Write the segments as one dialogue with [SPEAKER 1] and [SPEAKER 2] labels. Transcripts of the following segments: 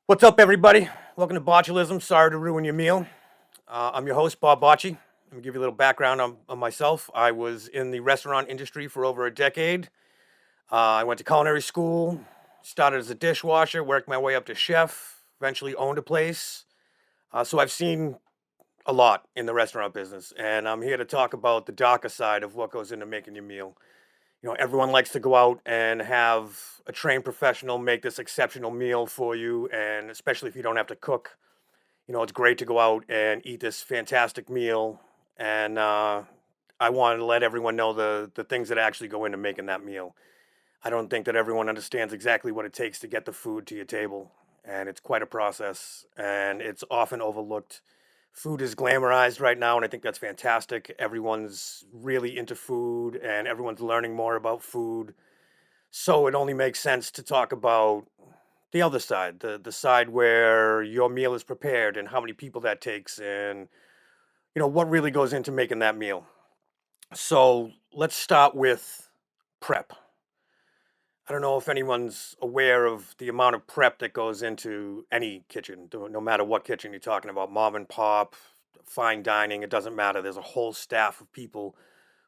[SPEAKER 1] What's up, everybody? Welcome to Botchilism. Sorry to ruin your meal. I'm your host, Bob Botchie. Let me give you a little background on myself. I was in the restaurant industry for over a decade. I went to culinary school, started as a dishwasher, worked my way up to chef, eventually owned a place. So I've seen a lot in the restaurant business, and I'm here to talk about the darker side of what goes into making your meal. Everyone likes to go out and have a trained professional make this exceptional meal for you, and especially if you don't have to cook. It's great to go out and eat this fantastic meal. And I wanted to let everyone know the things that actually go into making that meal. I don't think that everyone understands exactly what it takes to get the food to your table. And it's quite a process, and it's often overlooked. Food is glamorized right now, and I think that's fantastic. Everyone's really into food, and everyone's learning more about food. So it only makes sense to talk about the other side, the side where your meal is prepared and how many people that takes, and what really goes into making that meal. So let's start with prep. I don't know if anyone's aware of the amount of prep that goes into any kitchen, no matter what kitchen you're talking about, mom and pop, fine dining, it doesn't matter. There's a whole staff of people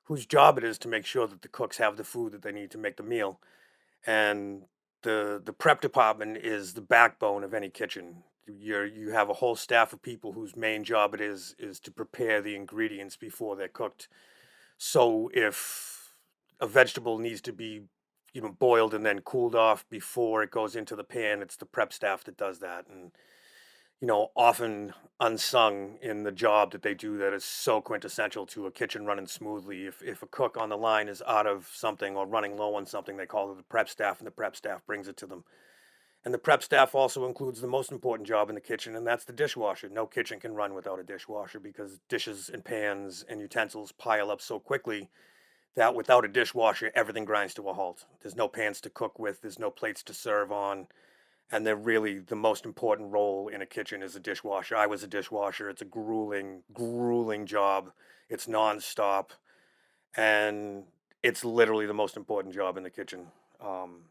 [SPEAKER 1] whose job it is to make sure that the cooks have the food that they need to make the meal. And the prep department is the backbone of any kitchen. You have a whole staff of people whose main job it is to prepare the ingredients before they're cooked. So if a vegetable needs to be boiled and then cooled off before it goes into the pan, it's the prep staff that does that. And often unsung in the job that they do that is so quintessential to a kitchen running smoothly. If a cook on the line is out of something or running low on something, they call it the prep staff, and the prep staff brings it to them. And the prep staff also includes the most important job in the kitchen, and that's the dishwasher. No kitchen can run without a dishwasher because dishes and pans and utensils pile up so quickly that without a dishwasher, everything grinds to a halt. There's no pans to cook with, there's no plates to serve on, and they're really the most important role in a kitchen is a dishwasher. I was a dishwasher. It's a grueling job. It's nonstop, and it's literally the most important job in the kitchen. Um,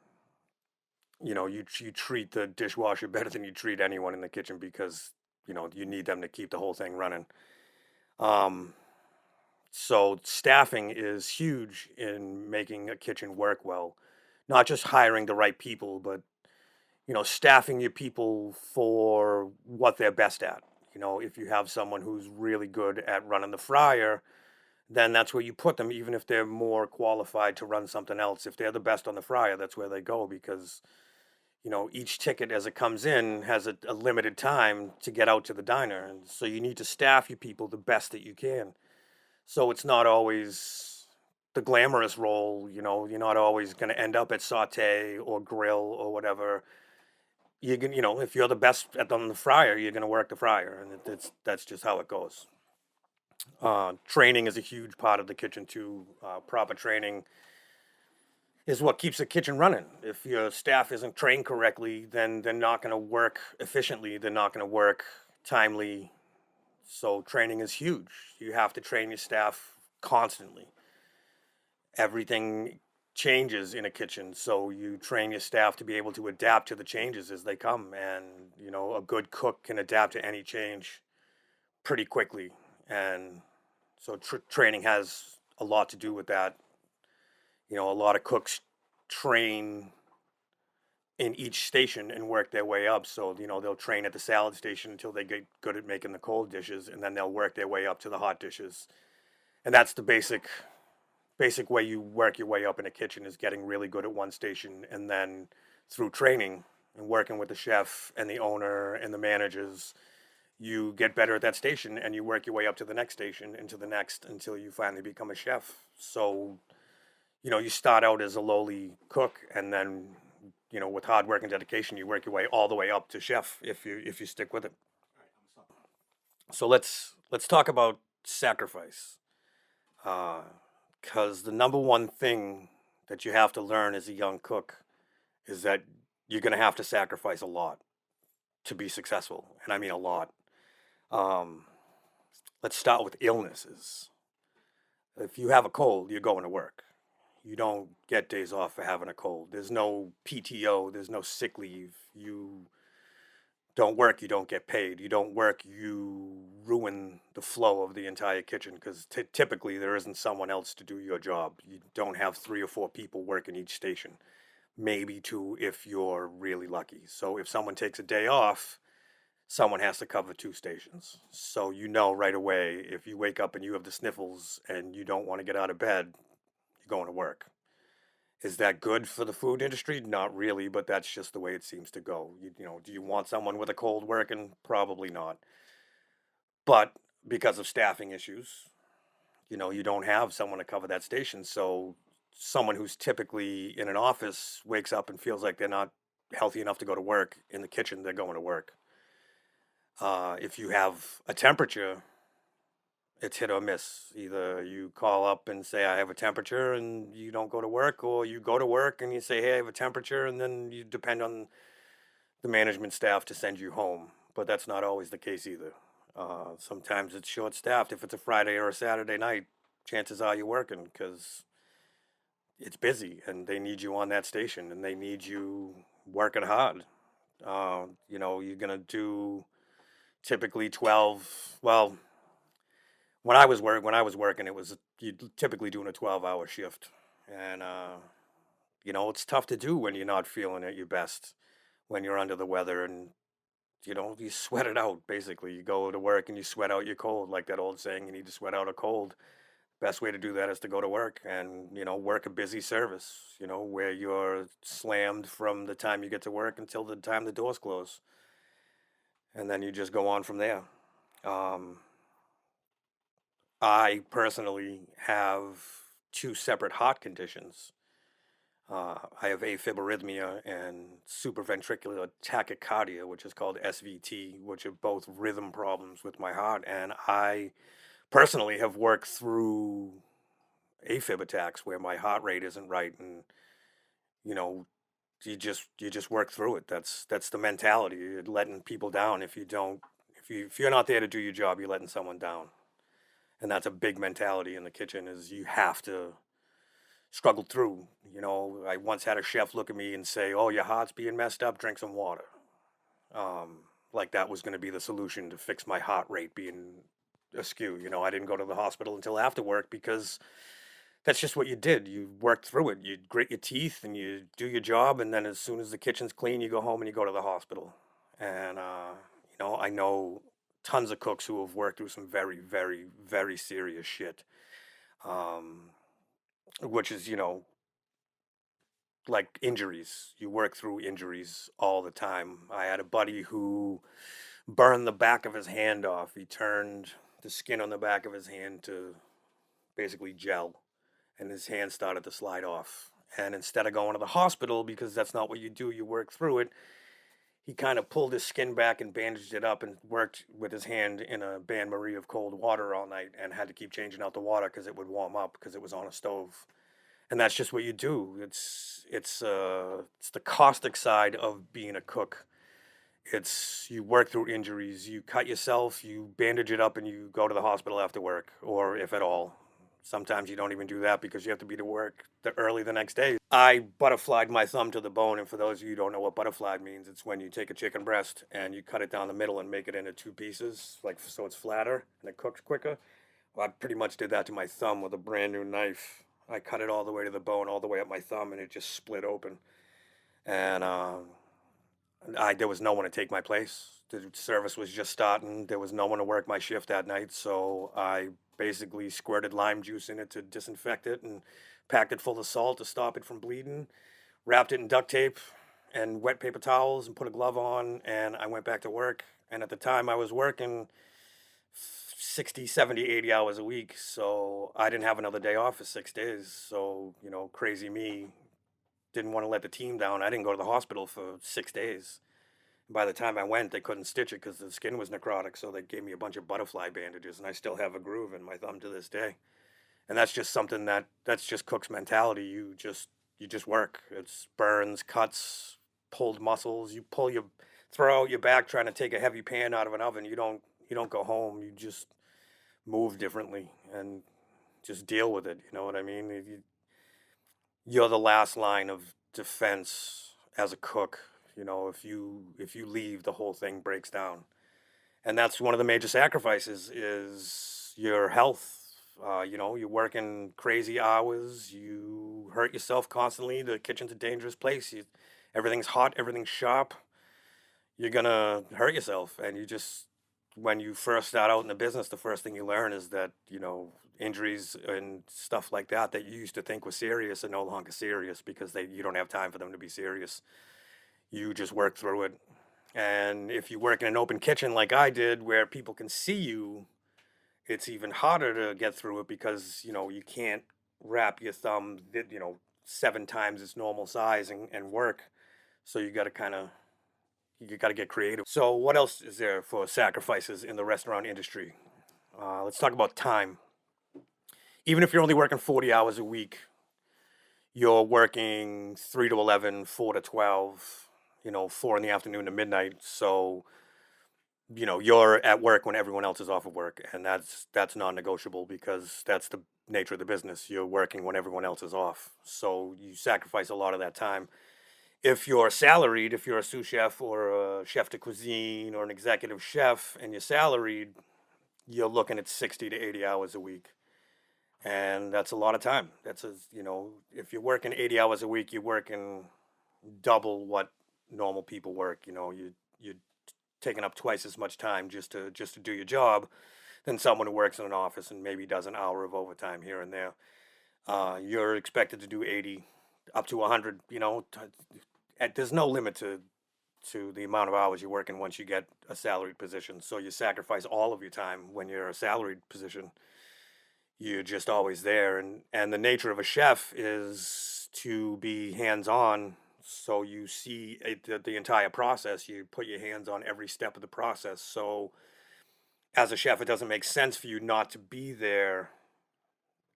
[SPEAKER 1] you treat the dishwasher better than you treat anyone in the kitchen because you need them to keep the whole thing running. Um, so staffing is huge in making a kitchen work well. Not just hiring the right people, but staffing your people for what they're best at. If you have someone who's really good at running the fryer, then that's where you put them, even if they're more qualified to run something else. If they're the best on the fryer, that's where they go because, each ticket as it comes in has a limited time to get out to the diner. And so you need to staff your people the best that you can. So it's not always the glamorous role, you're not always going to end up at saute or grill or whatever. If you're the best on the fryer, you're gonna work the fryer, and that's just how it goes. Training is a huge part of the kitchen too. Proper training is what keeps the kitchen running. If your staff isn't trained correctly, then they're not gonna work efficiently. They're not gonna work timely. So training is huge. You have to train your staff constantly. Everything changes in a kitchen, so you train your staff to be able to adapt to the changes as they come. And a good cook can adapt to any change pretty quickly. And so training has a lot to do with that. A lot of cooks train in each station and work their way up. So they'll train at the salad station until they get good at making the cold dishes, and then they'll work their way up to the hot dishes. And that's the basic way you work your way up in a kitchen, is getting really good at one station, and then through training and working with the chef and the owner and the managers, you get better at that station and you work your way up to the next station and to the next until you finally become a chef. So you start out as a lowly cook, and then with hard work and dedication you work your way all the way up to chef if you stick with it. So let's talk about sacrifice. Because the number one thing that you have to learn as a young cook is that you're going to have to sacrifice a lot to be successful. And I mean a lot. Um, let's start with illnesses. If you have a cold, you're going to work. You don't get days off for having a cold. There's no PTO, there's no sick leave. don't work, you don't get paid. You don't work, you ruin the flow of the entire kitchen because typically there isn't someone else to do your job. You don't have 3 or 4 people working each station, maybe 2 if you're really lucky. So if someone takes a day off, someone has to cover 2 stations. So you know right away if you wake up and you have the sniffles and you don't want to get out of bed, you're going to work. Is that good for the food industry? Not really, but that's just the way it seems to go. Do you want someone with a cold working? Probably not. But because of staffing issues, you don't have someone to cover that station. So someone who's typically in an office wakes up and feels like they're not healthy enough to go to work in the kitchen, they're going to work. If you have a temperature, it's hit or miss. Either you call up and say, I have a temperature, and you don't go to work, or you go to work and you say, hey, I have a temperature, and then you depend on the management staff to send you home. But that's not always the case either. Sometimes it's short staffed. If it's a Friday or a Saturday night, chances are you're working because it's busy and they need you on that station and they need you working hard. You're going to do typically 12. Well, when I was working, it was you typically doing a 12-hour shift, and it's tough to do when you're not feeling at your best, when you're under the weather, and you sweat it out. Basically, you go to work and you sweat out your cold, like that old saying, you need to sweat out a cold. Best way to do that is to go to work and work a busy service, where you're slammed from the time you get to work until the time the doors close, and then you just go on from there. Um, I personally have 2 separate heart conditions. I have afibrarrhythmia and supraventricular tachycardia, which is called SVT, which are both rhythm problems with my heart. And I personally have worked through AFib attacks where my heart rate isn't right, and you know, you just work through it. That's the mentality. You're letting people down if you don't if you're not there to do your job, you're letting someone down. And that's a big mentality in the kitchen is you have to struggle through. I once had a chef look at me and say, "Oh, your heart's being messed up, drink some water." Like that was going to be the solution to fix my heart rate being askew. I didn't go to the hospital until after work because that's just what you did. You worked through it. You grit your teeth and you do your job, and then as soon as the kitchen's clean, you go home and you go to the hospital. And I know tons of cooks who have worked through some very, very, very serious shit. Um, which is, like injuries. You work through injuries all the time. I had a buddy who burned the back of his hand off. He turned the skin on the back of his hand to basically gel, and his hand started to slide off. And instead of going to the hospital, because that's not what you do, you work through it, he kind of pulled his skin back and bandaged it up and worked with his hand in a bain marie of cold water all night and had to keep changing out the water because it would warm up because it was on a stove. And that's just what you do. It's the caustic side of being a cook. It's you work through injuries, you cut yourself, you bandage it up, and you go to the hospital after work, or if at all. Sometimes you don't even do that because you have to be to work early the next day. I butterflied my thumb to the bone, and for those of you who don't know what butterflied means, it's when you take a chicken breast and you cut it down the middle and make it into 2 pieces, like so it's flatter and it cooks quicker. Well, I pretty much did that to my thumb with a brand new knife. I cut it all the way to the bone, all the way up my thumb, and it just split open. And there was no one to take my place. The service was just starting. There was no one to work my shift that night, so I basically squirted lime juice in it to disinfect it and packed it full of salt to stop it from bleeding, wrapped it in duct tape and wet paper towels and put a glove on, and I went back to work. And at the time I was working 60, 70, 80 hours a week, so I didn't have another day off for 6 days. So, crazy me didn't want to let the team down. I didn't go to the hospital for 6 days. By the time I went, they couldn't stitch it because the skin was necrotic, so they gave me a bunch of butterfly bandages, and I still have a groove in my thumb to this day. And that's just something that's just cook's mentality. You just work. It's burns, cuts, pulled muscles. You throw out your back trying to take a heavy pan out of an oven. You don't go home. You just move differently and just deal with it. You know what I mean? You're the last line of defense as a cook. if you leave, the whole thing breaks down. And that's one of the major sacrifices is your health. You're working crazy hours, you hurt yourself constantly. The kitchen's a dangerous place. Everything's hot, everything's sharp. You're gonna hurt yourself, and when you first start out in the business, the first thing you learn is that injuries and stuff like that that you used to think was serious are no longer serious because you don't have time for them to be serious. You just work through it. And if you work in an open kitchen like I did, where people can see you, it's even harder to get through it because you can't wrap your thumb 7 times its normal size and work. So you got to get creative. So what else is there for sacrifices in the restaurant industry? Let's talk about time. Even if you're only working 40 hours a week, you're working 3 to 11, 4 to 12, 4 in the afternoon to midnight. So, you're at work when everyone else is off of work. And that's non-negotiable because that's the nature of the business. You're working when everyone else is off. So you sacrifice a lot of that time. If you're salaried, if you're a sous chef or a chef de cuisine or an executive chef and you're salaried, you're looking at 60 to 80 hours a week. And that's a lot of time. If you're working 80 hours a week, you're working double what normal people work. You're taking up twice as much time just to do your job than someone who works in an office and maybe does an hour of overtime here and there. You're expected to do 80 up to 100, there's no limit to the amount of hours you're working once you get a salaried position. So you sacrifice all of your time when you're a salaried position. You're just always there. And the nature of a chef is to be hands-on. So you see the entire process. You put your hands on every step of the process. So as a chef, it doesn't make sense for you not to be there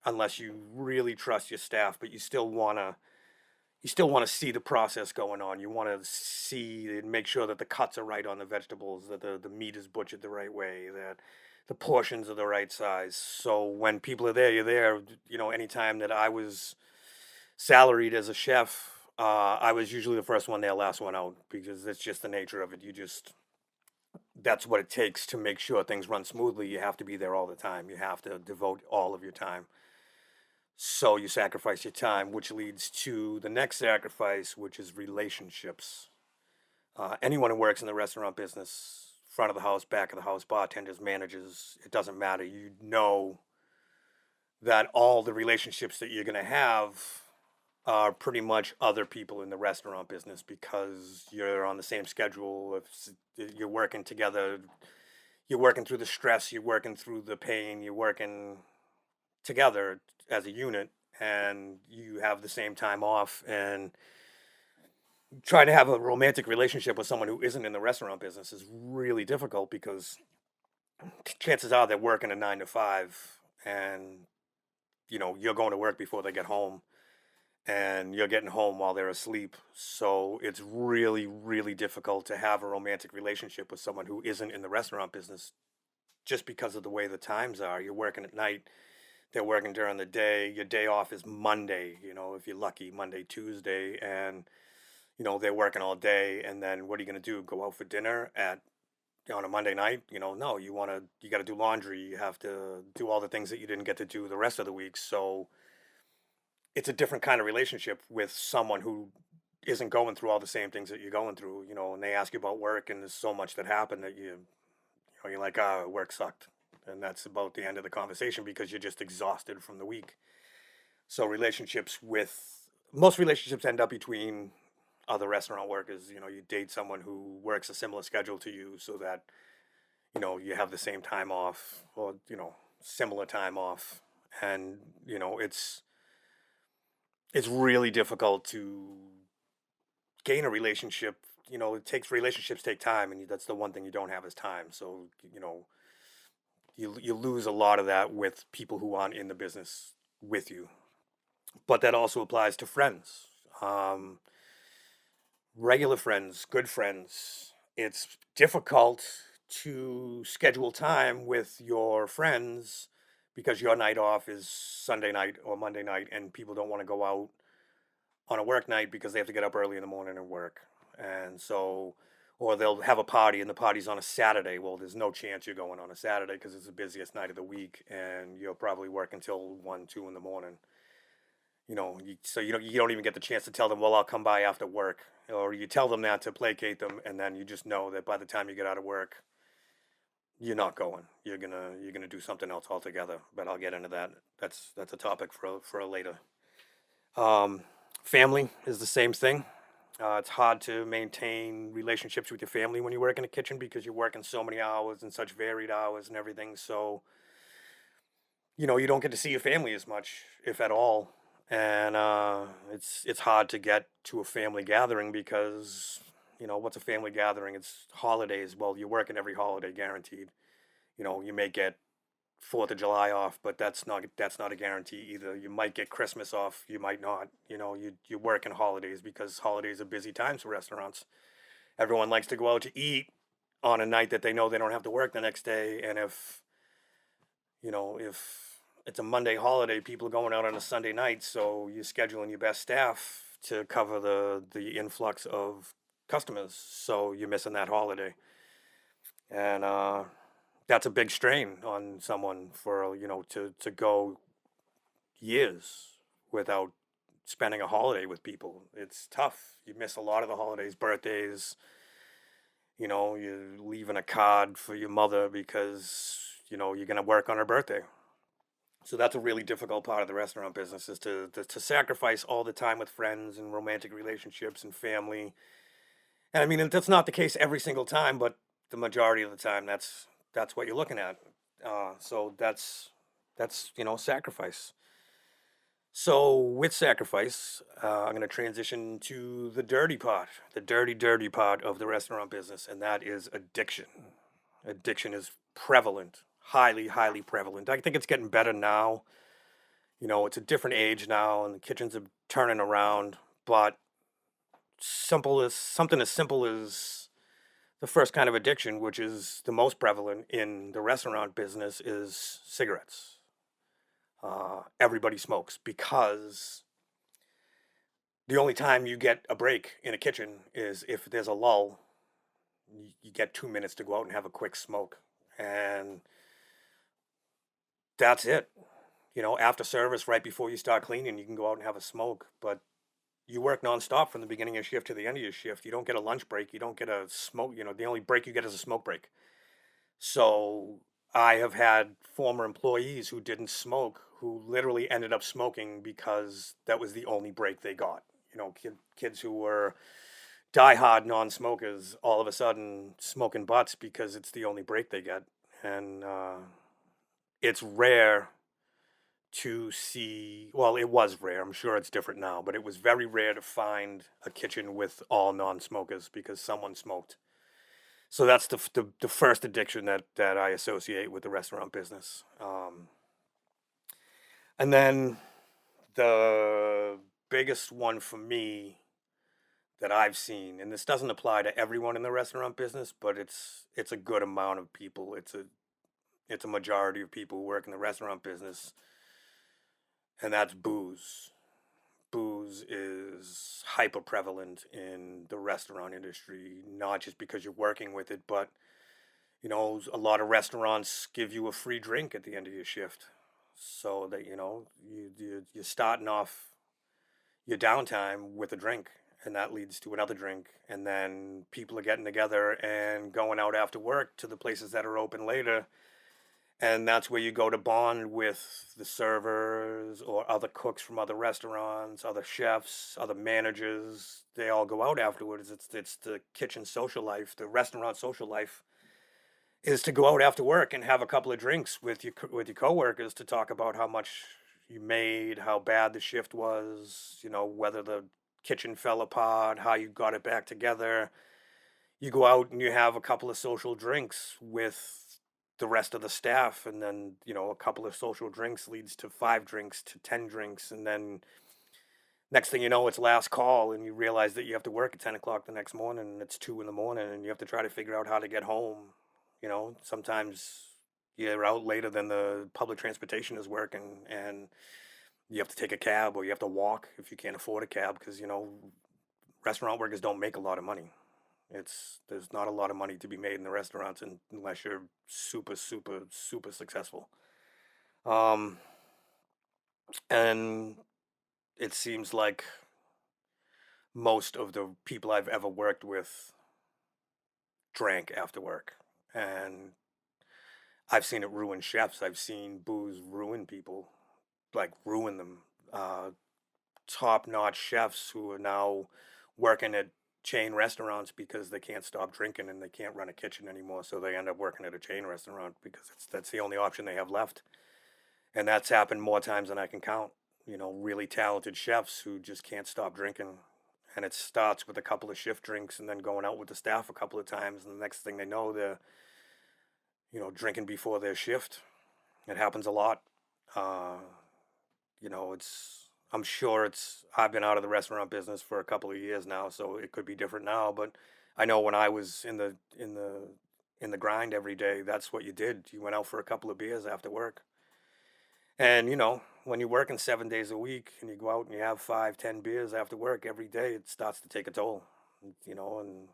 [SPEAKER 1] unless you really trust your staff, but you still want to see the process going on. You want to see and make sure that the cuts are right on the vegetables, that the meat is butchered the right way, that the portions are the right size. So when people are there, you're there. Anytime that I was salaried as a chef, I was usually the first one there, last one out, because that's just the nature of it. That's what it takes to make sure things run smoothly. You have to be there all the time. You have to devote all of your time. So you sacrifice your time, which leads to the next sacrifice, which is relationships. Anyone who works in the restaurant business, front of the house, back of the house, bartenders, managers, it doesn't matter. You know that all the relationships that you're going to have are pretty much other people in the restaurant business because you're on the same schedule. If you're working together, you're working through the stress, you're working through the pain, you're working together as a unit, and you have the same time off. And trying to have a romantic relationship with someone who isn't in the restaurant business is really difficult because chances are they're working a 9 to 5 and you're going to work before they get home and you're getting home while they're asleep. So it's really, really difficult to have a romantic relationship with someone who isn't in the restaurant business just because of the way the times are. You're working at night, they're working during the day. Your day off is Monday, if you're lucky, Monday, Tuesday, and they're working all day. And then what are you going to do? Go out for dinner on a Monday night? No, you got to do laundry. You have to do all the things that you didn't get to do the rest of the week. So it's a different kind of relationship with someone who isn't going through all the same things that you're going through, and they ask you about work and there's so much that happened that you're like, work sucked. And that's about the end of the conversation because you're just exhausted from the week. So most relationships end up between other restaurant workers. You date someone who works a similar schedule to you so that, you have the same time off or, similar time off. And, it's really difficult to gain a relationship. Relationships take time, and that's the one thing you don't have is time. So, you lose a lot of that with people who aren't in the business with you. But that also applies to friends. Regular friends, good friends. It's difficult to schedule time with your friends because your night off is Sunday night or Monday night and people don't want to go out on a work night because they have to get up early in the morning and work. And so, or they'll have a party and the party's on a Saturday. Well, there's no chance you're going on a Saturday because it's the busiest night of the week and you'll probably work until 1, 2 in the morning. So you don't even get the chance to tell them, well, I'll come by after work. Or you tell them that to placate them, and then you just know that by the time you get out of work, you're not going. You're gonna do something else altogether. But I'll get into that. That's a topic for a later. Um, Family is the same thing. It's hard to maintain relationships with your family when you work in a kitchen because you're working so many hours and such varied hours and everything. So you don't get to see your family as much, if at all. And it's hard to get to a family gathering because what's a family gathering? It's holidays. Well, you're working every holiday guaranteed. You may get Fourth of July off, but that's not a guarantee either. You might get Christmas off, you might not. You work in holidays because holidays are busy times for restaurants. Everyone likes to go out to eat on a night that they know they don't have to work the next day, and if it's a Monday holiday, people are going out on a Sunday night, so you're scheduling your best staff to cover the influx of customers, so you're missing that holiday. And that's a big strain on someone for to go years without spending a holiday with people. It's tough. You miss a lot of the holidays, birthdays. You're leaving a card for your mother because you're gonna work on her birthday. So that's a really difficult part of the restaurant business is to sacrifice all the time with friends and romantic relationships and family. And I mean, that's not the case every single time, but the majority of the time, that's what you're looking at. So that's sacrifice. So with sacrifice, I'm going to transition to the dirty part, the dirty, dirty part of the restaurant business, and that is addiction. Addiction is prevalent, highly, highly prevalent. I think it's getting better now. It's a different age now, and the kitchens are turning around. But something as simple as the first kind of addiction, which is the most prevalent in the restaurant business, is cigarettes. Everybody smokes because the only time you get a break in a kitchen is if there's a lull. You get 2 minutes to go out and have a quick smoke, and that's it. After service, right before you start cleaning, you can go out and have a smoke. But you work nonstop from the beginning of your shift to the end of your shift. You don't get a lunch break. You don't get a smoke. The only break you get is a smoke break. So I have had former employees who didn't smoke who literally ended up smoking because that was the only break they got. Kids who were diehard non-smokers all of a sudden smoking butts because it's the only break they get. And it's rare to see, well, it was rare. I'm sure it's different now, but it was very rare to find a kitchen with all non-smokers because someone smoked. So that's the first addiction that I associate with the restaurant business. And then the biggest one for me that I've seen, and this doesn't apply to everyone in the restaurant business, but it's a good amount of people. It's a majority of people who work in the restaurant business, and that's booze. Booze is hyper prevalent in the restaurant industry, not just because you're working with it, but a lot of restaurants give you a free drink at the end of your shift, so that you're starting off your downtime with a drink, and that leads to another drink, and then people are getting together and going out after work to the places that are open later. And that's where you go to bond with the servers or other cooks from other restaurants, other chefs, other managers. They all go out afterwards. It's the kitchen social life, the restaurant social life, is to go out after work and have a couple of drinks with your coworkers to talk about how much you made, how bad the shift was, whether the kitchen fell apart, how you got it back together. You go out and you have a couple of social drinks with the rest of the staff, and then a couple of social drinks leads to 5 drinks to 10 drinks, and then next thing you know, it's last call, and you realize that you have to work at 10 o'clock the next morning, and it's 2 in the morning, and you have to try to figure out how to get home. Sometimes you're out later than the public transportation is working, and you have to take a cab, or you have to walk if you can't afford a cab, because restaurant workers don't make a lot of money. There's not a lot of money to be made in the restaurants unless you're super, super, super successful. Um, and it seems like most of the people I've ever worked with drank after work. And I've seen it ruin chefs. I've seen booze ruin people, like ruin them. Top-notch chefs who are now working at chain restaurants because they can't stop drinking and they can't run a kitchen anymore, so they end up working at a chain restaurant because that's the only option they have left. And that's happened more times than I can count. Really talented chefs who just can't stop drinking. And it starts with a couple of shift drinks and then going out with the staff a couple of times. And the next thing they know, they're, drinking before their shift. It happens a lot. Uh, I'm sure I've been out of the restaurant business for a couple of years now, so it could be different now. But I know when I was in the grind every day, that's what you did. You went out for a couple of beers after work. And, when you're working 7 days a week and you go out and you have 5, 10 beers after work every day, it starts to take a toll, and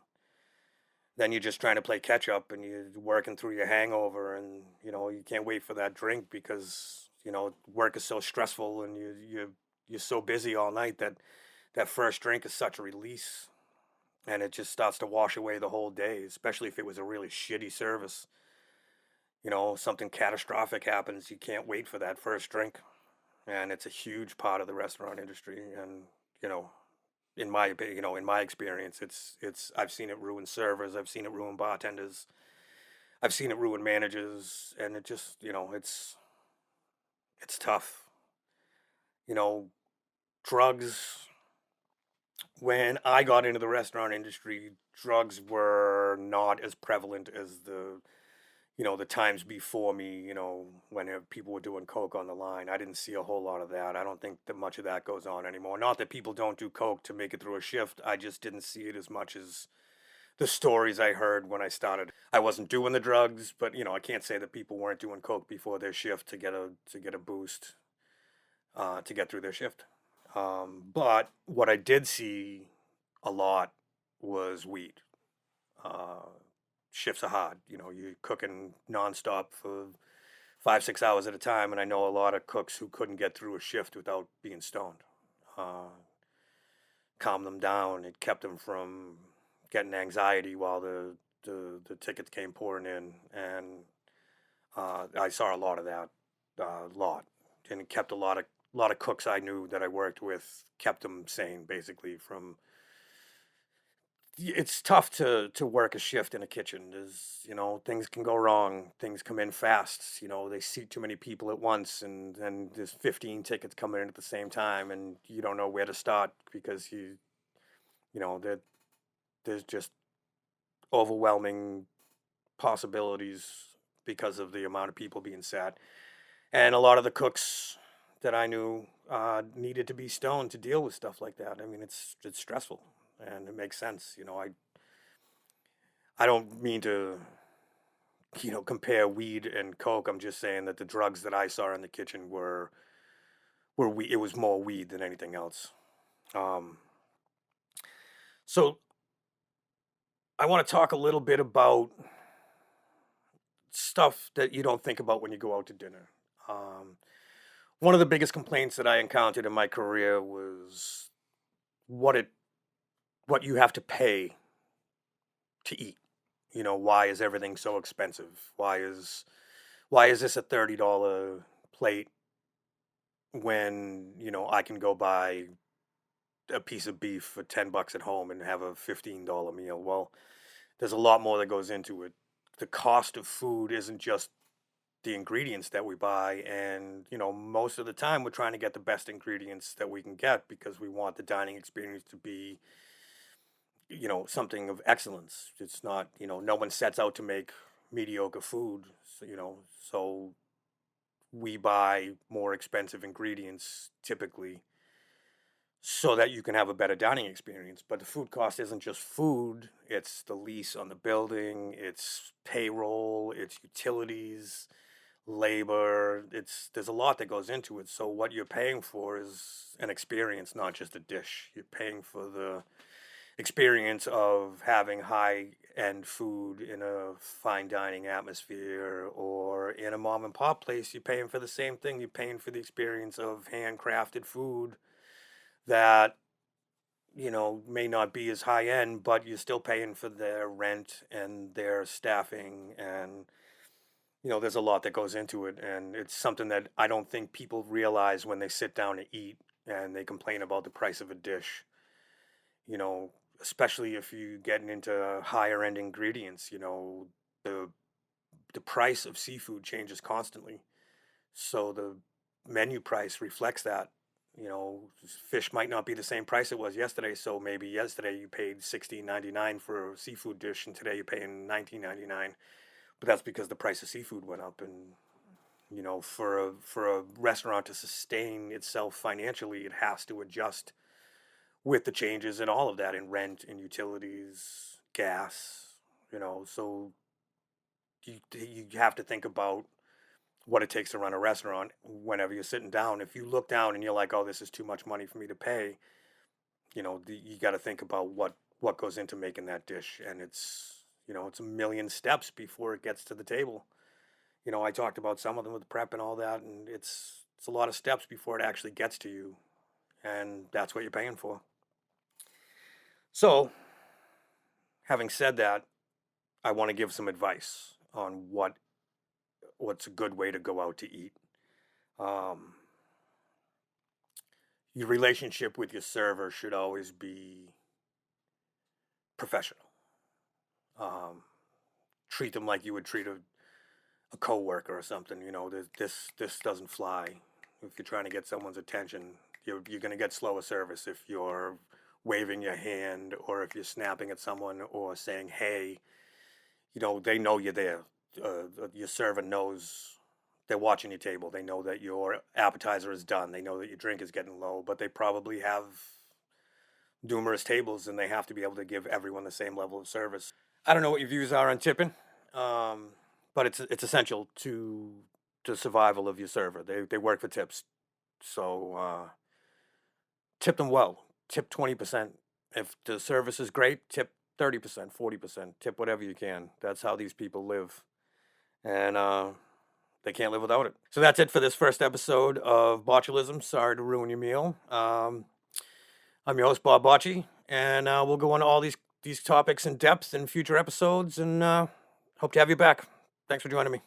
[SPEAKER 1] then you're just trying to play catch up and you're working through your hangover and, you can't wait for that drink because, work is so stressful and you're so busy all night that that first drink is such a release and it just starts to wash away the whole day, especially if it was a really shitty service. Something catastrophic happens, you can't wait for that first drink. And it's a huge part of the restaurant industry. And, you know, in my experience, I've seen it ruin servers, I've seen it ruin bartenders, I've seen it ruin managers, and it just, it's tough. You know, drugs, when I got into the restaurant industry, drugs were not as prevalent as the times before me, when people were doing coke on the line. I didn't see a whole lot of that. I don't think that much of that goes on anymore. Not that people don't do coke to make it through a shift. I just didn't see it as much as the stories I heard when I started. I wasn't doing the drugs, but I can't say that people weren't doing coke before their shift to get a boost, to get through their shift. But what I did see a lot was weed. Uh, Shifts are hard. You're cooking nonstop for 5, 6 hours at a time, and I know a lot of cooks who couldn't get through a shift without being stoned. Uh, Calm them down. It kept them from getting anxiety while the tickets came pouring in, and I saw a lot of that, lot, and it kept a lot of cooks I knew that I worked with kept them sane, basically, from it's tough to work a shift in a kitchen. Things can go wrong. Things come in fast. They seat too many people at once, and then there's 15 tickets coming in at the same time, and you don't know where to start because that there's just overwhelming possibilities because of the amount of people being sat. And a lot of the cooks that I knew needed to be stoned to deal with stuff like that. I mean, it's stressful, and it makes sense. I don't mean to compare weed and coke. I'm just saying that the drugs that I saw in the kitchen were weed. It was more weed than anything else. Um, so I want to talk a little bit about stuff that you don't think about when you go out to dinner. Um, One of the biggest complaints that I encountered in my career was what it what you have to pay to eat. Why is everything so expensive? Why is this a $30 plate when, I can go buy a piece of beef for $10 at home and have a $15 meal? Well, there's a lot more that goes into it. The cost of food isn't just the ingredients that we buy, and most of the time we're trying to get the best ingredients that we can get because we want the dining experience to be something of excellence. It's not, no one sets out to make mediocre food, so we buy more expensive ingredients typically so that you can have a better dining experience. But the food cost isn't just food, it's the lease on the building, it's payroll, it's utilities, labor. There's a lot that goes into it. So what you're paying for is an experience, not just a dish. You're paying for the experience of having high-end food in a fine dining atmosphere, or in a mom and pop place, you're paying for the same thing. You're paying for the experience of handcrafted food that, may not be as high end, but you're still paying for their rent and their staffing. And, there's a lot that goes into it. And it's something that I don't think people realize when they sit down to eat and they complain about the price of a dish, you know, especially if you're getting into higher end ingredients. The, the price of seafood changes constantly. So the menu price reflects that. Fish might not be the same price it was yesterday. So maybe yesterday you paid $16.99 for a seafood dish, and today you're paying $19.99. But that's because the price of seafood went up, and for a restaurant to sustain itself financially, it has to adjust with the changes and all of that in rent and utilities, gas. So you have to think about what it takes to run a restaurant whenever you're sitting down. If you look down and you're like, oh, this is too much money for me to pay, you got to think about what goes into making that dish. And it's a million steps before it gets to the table. I talked about some of them with prep and all that, and it's a lot of steps before it actually gets to you. And that's what you're paying for. So, having said that, I want to give some advice on what's a good way to go out to eat. Your relationship with your server should always be professional. Treat them like you would treat a coworker or something. This doesn't fly. If you're trying to get someone's attention, you're going to get slower service if you're waving your hand, or if you're snapping at someone, or saying, hey. They know you're there. Your server knows they're watching your table. They know that your appetizer is done. They know that your drink is getting low, but they probably have numerous tables, and they have to be able to give everyone the same level of service. I don't know what your views are on tipping, but it's essential to the survival of your server. They work for tips, so tip them well. Tip 20%. If the service is great, tip 30%, 40%, tip whatever you can. That's how these people live. And they can't live without it. So that's it for this first episode of Botchilism. Sorry to ruin your meal. I'm your host, Bob Botchie, and we'll go on all these topics in depth in future episodes, and hope to have you back. Thanks for joining me.